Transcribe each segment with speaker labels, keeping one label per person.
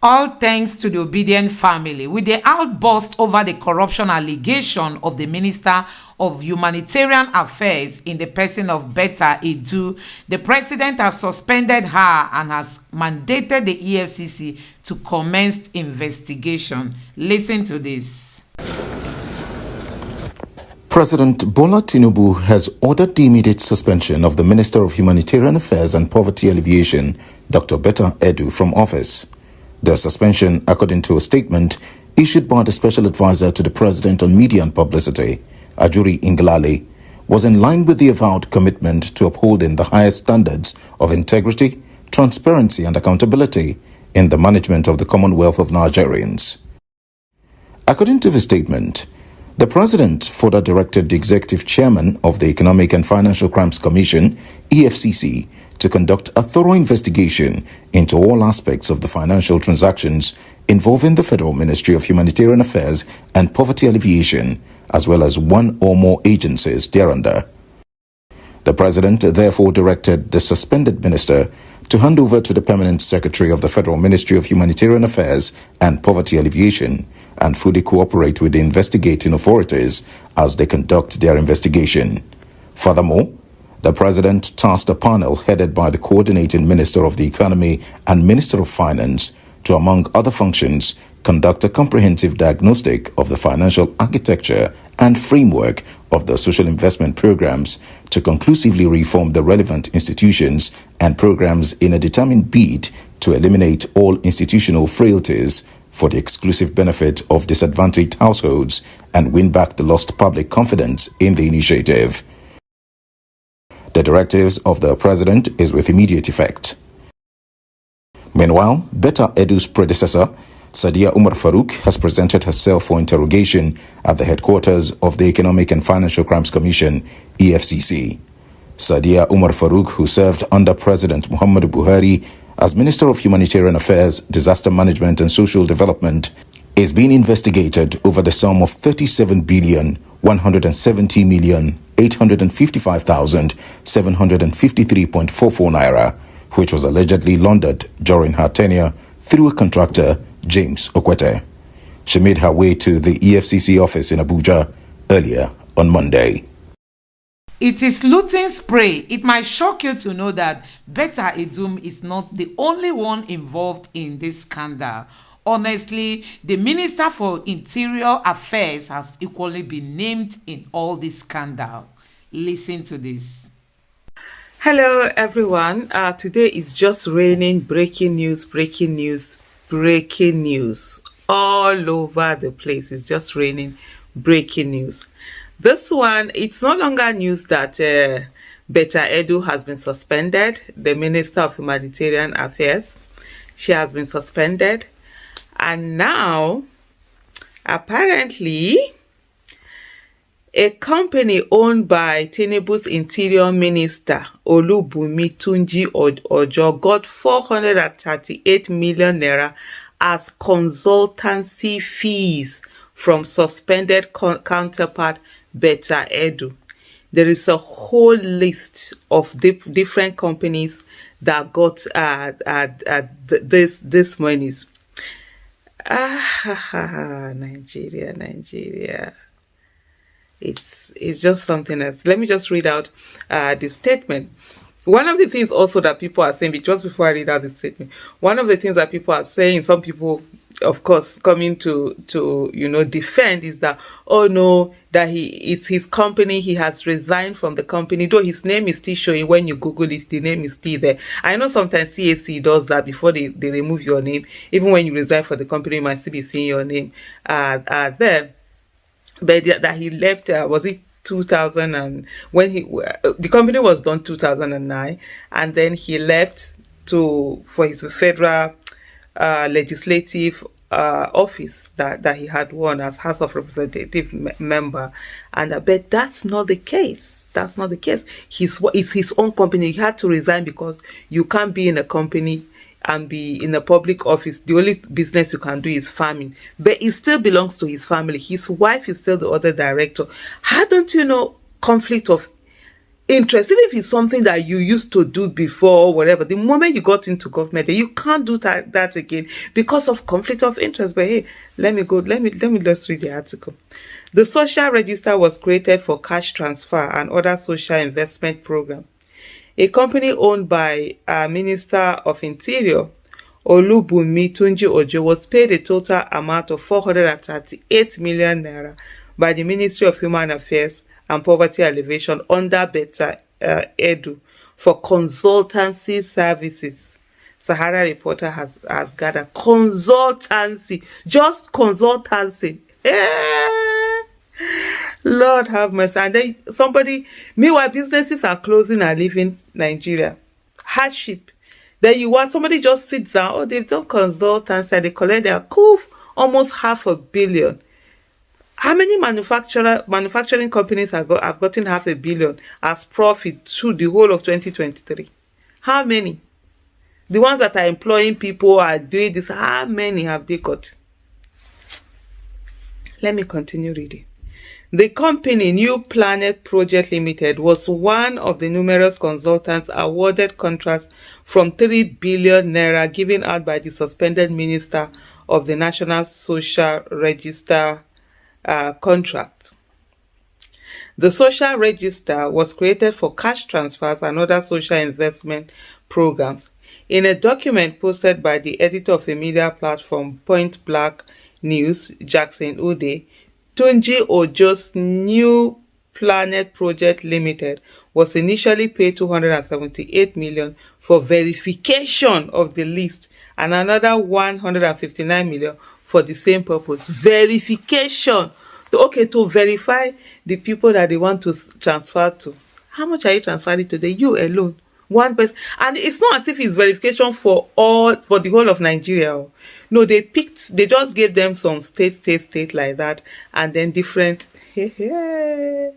Speaker 1: All thanks to the obedient family. With the outburst over the corruption allegation of the Minister of Humanitarian Affairs in the person of Betta Edu, the president has suspended her and has mandated the EFCC to commence investigation. Listen to this.
Speaker 2: President Bola Tinubu has ordered the immediate suspension of the Minister of Humanitarian Affairs and Poverty Alleviation, Dr. Betta Edu, from office. The suspension, according to a statement issued by the Special Advisor to the President on Media and Publicity, Ajuri Ngelale, was in line with the avowed commitment to upholding the highest standards of integrity, transparency and accountability in the management of the Commonwealth of Nigerians. According to the statement, the President further directed the Executive Chairman of the Economic and Financial Crimes Commission, EFCC, to conduct a thorough investigation into all aspects of the financial transactions involving the Federal Ministry of Humanitarian Affairs and Poverty Alleviation, as well as one or more agencies thereunder. The President therefore directed the suspended minister to hand over to the Permanent Secretary of the Federal Ministry of Humanitarian Affairs and Poverty Alleviation and fully cooperate with the investigating authorities as they conduct their investigation. Furthermore, the President tasked a panel headed by the Coordinating Minister of the Economy and Minister of Finance to, among other functions, conduct a comprehensive diagnostic of the financial architecture and framework of the social investment programs to conclusively reform the relevant institutions and programs in a determined bid to eliminate all institutional frailties for the exclusive benefit of disadvantaged households and win back the lost public confidence in the initiative. The directives of the President is with immediate effect. Meanwhile, Betta Edu's predecessor, Sadiya Umar Farouk, has presented herself for interrogation at the headquarters of the Economic and Financial Crimes Commission, EFCC. Sadiya Umar Farouk, who served under President Muhammadu Buhari as Minister of Humanitarian Affairs, Disaster Management and Social Development, is being investigated over the sum of 37,170,855,753.44 naira, which was allegedly laundered during her tenure through a contractor, James Okwete. She made her way to the EFCC office in Abuja earlier on Monday.
Speaker 1: It is looting spray. It might shock you to know that Betta Edu is not the only one involved in this scandal. Honestly, the Minister for Interior Affairs has equally been named in all this scandal. Listen to this.
Speaker 3: Hello, everyone. Today is just raining breaking news all over the place. It's just raining breaking news. This one, it's no longer news that Betta Edu has been suspended, the Minister of Humanitarian Affairs. She has been suspended. And now, apparently, a company owned by Tinubu's Interior Minister, Olubunmi Tunji Ojo, got 438 million naira as consultancy fees from suspended counterpart Betta Edu. There is a whole list of different companies that got this monies. Nigeria. It's just something else. Let me just read out the statement. One of the things also that people are saying, just before I read out the statement, one of the things that people are saying, some people, of course, coming to defend, is that, oh no, that it's his company, he has resigned from the company, though his name is still showing. When you Google it, the name is still there. I know sometimes CAC does that before they remove your name. Even when you resign for the company, you might still be seeing your name there. But that he left, was it 2000, and when the company was done 2009, and then he left for his federal legislative office that he had won as House of Representative member, and but that's not the case. That's not the case. It's his own company. He had to resign because you can't be in a company and be in a public office. The only business you can do is farming, but it still belongs to his family. His wife is still the other director. How don't you know conflict of interest, even if it's something that you used to do before or whatever, the moment you got into government, you can't do that again because of conflict of interest. But hey, let me just read the article. The social register was created for cash transfer and other social investment programs. A company owned by Minister of Interior Olubunmi Tunji Ojo was paid a total amount of 438 million naira by the Ministry of Human Affairs and Poverty Alleviation under Betta Edu for consultancy services. Sahara Reporter has gathered. Consultancy, just consultancy. Lord have mercy. And then meanwhile, businesses are closing and leaving Nigeria. Hardship. Then you want somebody just sit down. Oh, they've done consultants and they collect their almost $500 million. How many manufacturing companies have gotten $500 million as profit through the whole of 2023? How many? The ones that are employing people are doing this. How many have they got? Let me continue reading. The company New Planet Project Limited was one of the numerous consultants awarded contracts from 3 billion naira given out by the suspended Minister of the National Social Register contract. The Social Register was created for cash transfers and other social investment programs. In a document posted by the editor of the media platform Point Black News, Jackson Ude, Tunji Ojo's New Planet Project Limited was initially paid 278 million for verification of the list and another 159 million for the same purpose. Verification. To verify the people that they want to transfer to. How much are you transferring to? You alone. One person. And it's not as if it's verification for the whole of Nigeria. No, they just gave them some state like that, and then different. An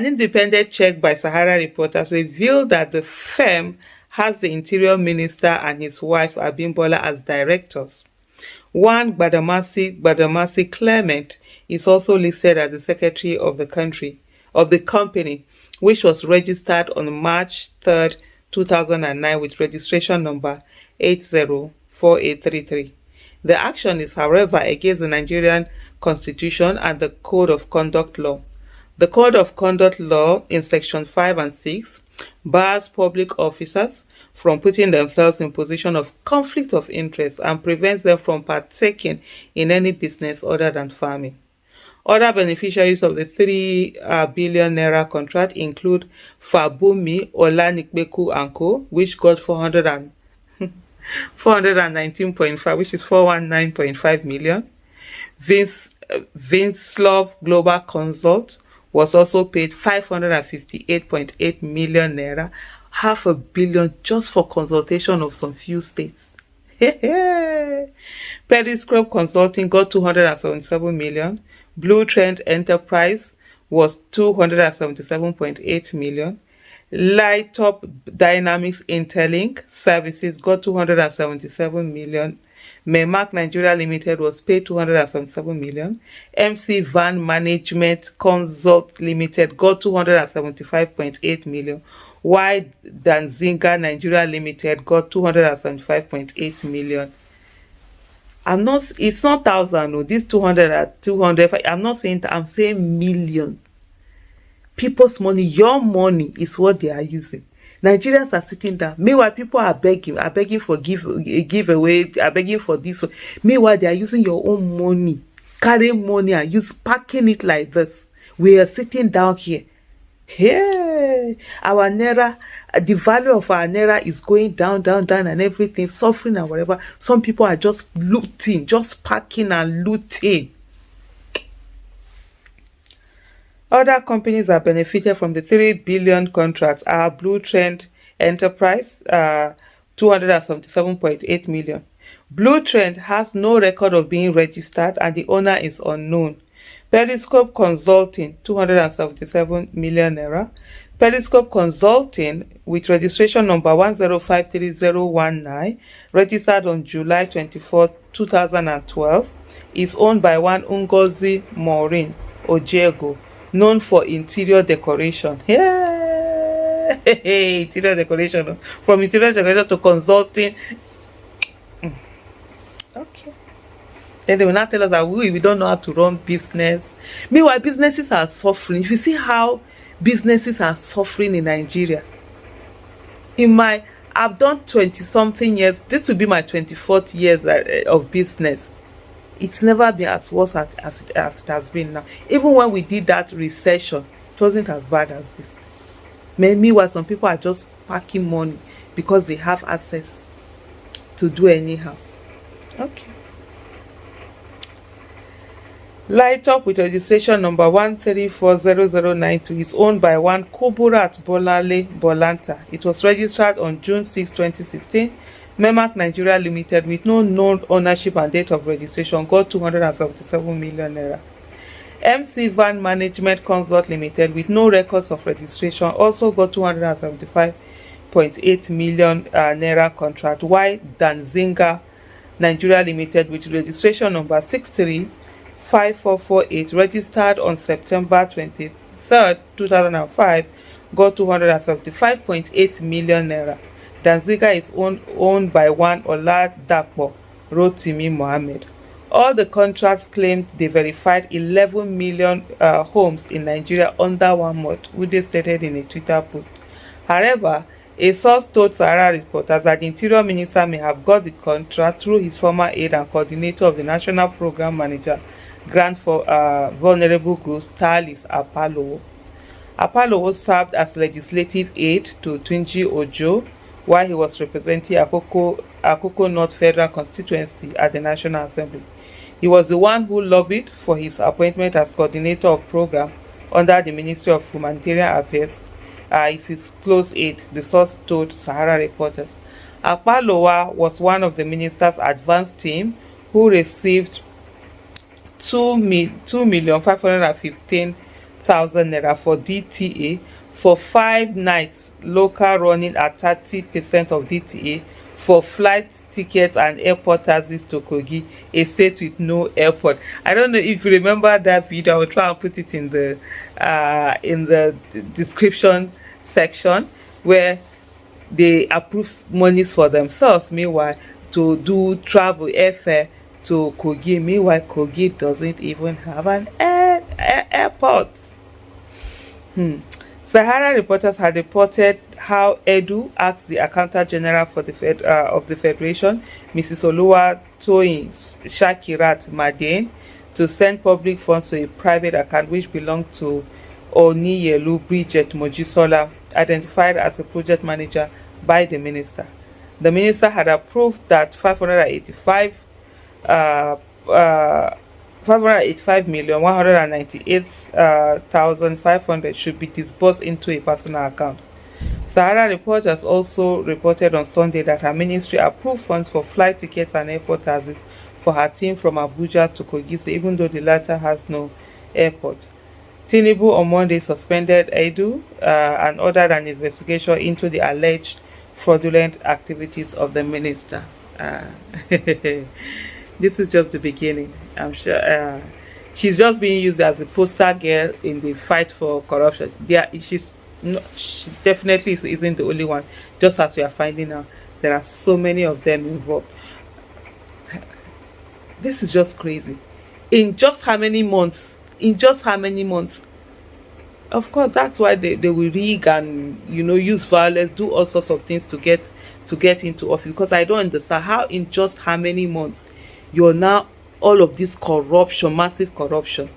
Speaker 3: independent check by Sahara Reporters revealed that the firm has the Interior Minister and his wife Abimbola as directors. One Badamasi Clement is also listed as the secretary of the company, which was registered on March 3rd, 2009 with registration number 804833. The action is, however, against the Nigerian Constitution and the Code of Conduct Law. The Code of Conduct Law in Section 5 and 6 bars public officers from putting themselves in position of conflict of interest and prevents them from partaking in any business other than farming. Other beneficiaries of the 3 billion naira contract include Fabumi Olanikbeku & Co., which got 419.5, which is 419.5 million. Vincelov Global Consult was also paid 558.8 million naira, $500 million just for consultation of some few states. Periscope Consulting got 277 million. Blue Trend Enterprise was 277.8 million. Light Up Dynamics Interlink Services got 277 million. Memark Nigeria Limited was paid 277 million. MC Van Management Consult Limited got 275.8 million. While Danzinga Nigeria Limited got 275.8 million. It's not thousand, no. This 200 are 200. I'm not saying that, I'm saying millions. People's money, your money is what they are using. Nigerians are sitting down. Meanwhile, people are begging for giveaway, are begging for this. Meanwhile, they are using your own money, carrying money and packing it like this. We are sitting down here. Hey, our naira, the value of our naira is going down and everything, suffering and whatever. Some people are just looting, just packing and looting. Other companies that benefited from the 3 billion contract are Blue Trend Enterprise, 277.8 million. Blue Trend has no record of being registered and the owner is unknown. Periscope Consulting, 277 million naira. Periscope Consulting, with registration number 1053019, registered on July 24, 2012, is owned by one Ngozi Maureen Ojego, known for interior decoration. Yeah. Interior decoration. From interior decoration to consulting. Okay. Then they will not tell us that we don't know how to run business. Meanwhile, businesses are suffering. If you see how businesses are suffering in Nigeria, I've done 20 something years. This will be my 24th years of business. It's never been as worse as it has been now. Even when we did that recession, it wasn't as bad as this. Meanwhile, some people are just packing money because they have access to do anyhow. Okay. Light Up with registration number 1340092 is owned by one Kuburat Bolale Bolanta. It was registered on June 6, 2016. Memac Nigeria Limited, with no known ownership and date of registration, got 277 million naira. MC Van Management Consult Limited, with no records of registration, also got 275.8 million naira contract. While Danzinga Nigeria Limited, with registration number 635448, registered on September 23rd, 2005, got 275.8 million naira. Danziga is owned by one Oladapo Rotimi Mohammed. All the contracts claimed they verified 11 million homes in Nigeria under 1 month, which they stated in a Twitter post. However, a source told Sahara reporters that the Interior Minister may have got the contract through his former aide and coordinator of the National Program Manager Grant for Vulnerable Groups, Talis Apalowo. Apalowo served as legislative aide to Tunji Ojo while he was representing Akoko North Federal Constituency at the National Assembly. He was the one who lobbied for his appointment as coordinator of program under the Ministry of Humanitarian Affairs. Is his close aide, the source told Sahara reporters. Apalowa was one of the minister's advanced team who received 2,515,000 naira for DTA for 5 nights, local running at 30% of DTA, for flight tickets and airport taxis to Kogi, a state with no airport. I don't know if you remember that video. I will try and put it in the description section, where they approve monies for themselves, meanwhile, to do travel airfare to Kogi. Meanwhile, Kogi doesn't even have an airport. Sahara reporters had reported how Edu asked the Accountant General for the of the Federation, Mrs. Oluwatoyin Shakirat Madin, to send public funds to a private account which belonged to Oniyelu Bridget Mojisola, identified as a project manager by the minister. The minister had approved that 585,198,500 should be disbursed into a personal account. Sahara reporters also reported on Sunday that her ministry approved funds for flight tickets and airport taxis for her team from Abuja to Kogi, even though the latter has no airport. Tinubu on Monday suspended Edu and ordered an investigation into the alleged fraudulent activities of the minister. This is just the beginning. I'm sure she's just being used as a poster girl in the fight for corruption. She definitely isn't the only one. Just as we are finding out, there are so many of them involved. This is just crazy. In just how many months? Of course, that's why they will rig and use violence, do all sorts of things to get into office. Because I don't understand how in just how many months you're now all of this corruption, massive corruption.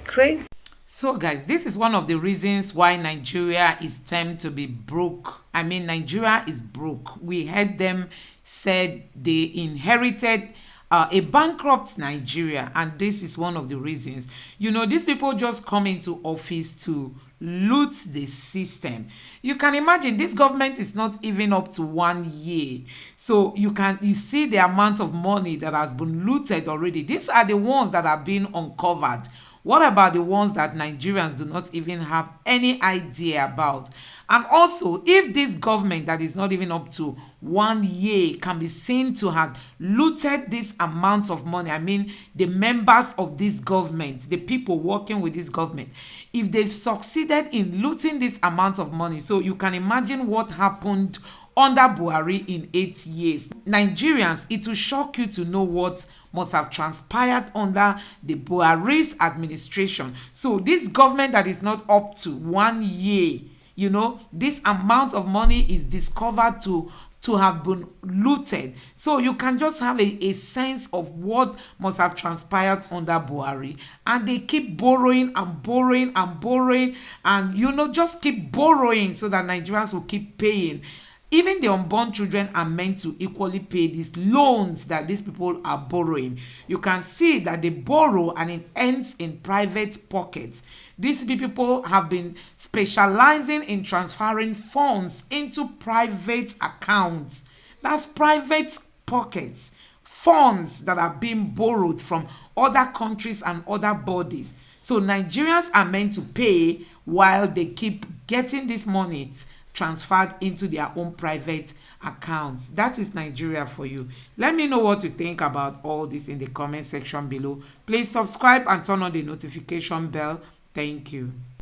Speaker 3: Crazy.
Speaker 1: So guys, this is one of the reasons why Nigeria is termed to be broke. I mean, Nigeria is broke. We heard them said they inherited a bankrupt Nigeria, and this is one of the reasons. These people just come into office to loot the system. You can imagine this government is not even up to 1 year, so you see the amount of money that has been looted already. These are the ones that are being uncovered. What about the ones that Nigerians do not even have any idea about? And also, if this government that is not even up to 1 year can be seen to have looted this amount of money, I mean, the members of this government, the people working with this government, if they've succeeded in looting this amount of money, so you can imagine what happened under Buhari in 8 years. Nigerians, it will shock you to know what must have transpired under the Buhari's administration. So this government that is not up to 1 year, this amount of money is discovered to have been looted. So you can just have a sense of what must have transpired under Buhari. And they keep borrowing and borrowing and borrowing and, just keep borrowing so that Nigerians will keep paying. Even the unborn children are meant to equally pay these loans that these people are borrowing. You can see that they borrow and it ends in private pockets. These people have been specializing in transferring funds into private accounts. That's private pockets. Funds that are being borrowed from other countries and other bodies. So Nigerians are meant to pay while they keep getting these monies transferred into their own private accounts. That is Nigeria for you. Let me know what you think about all this in the comment section below. Please subscribe and turn on the notification bell. Thank you.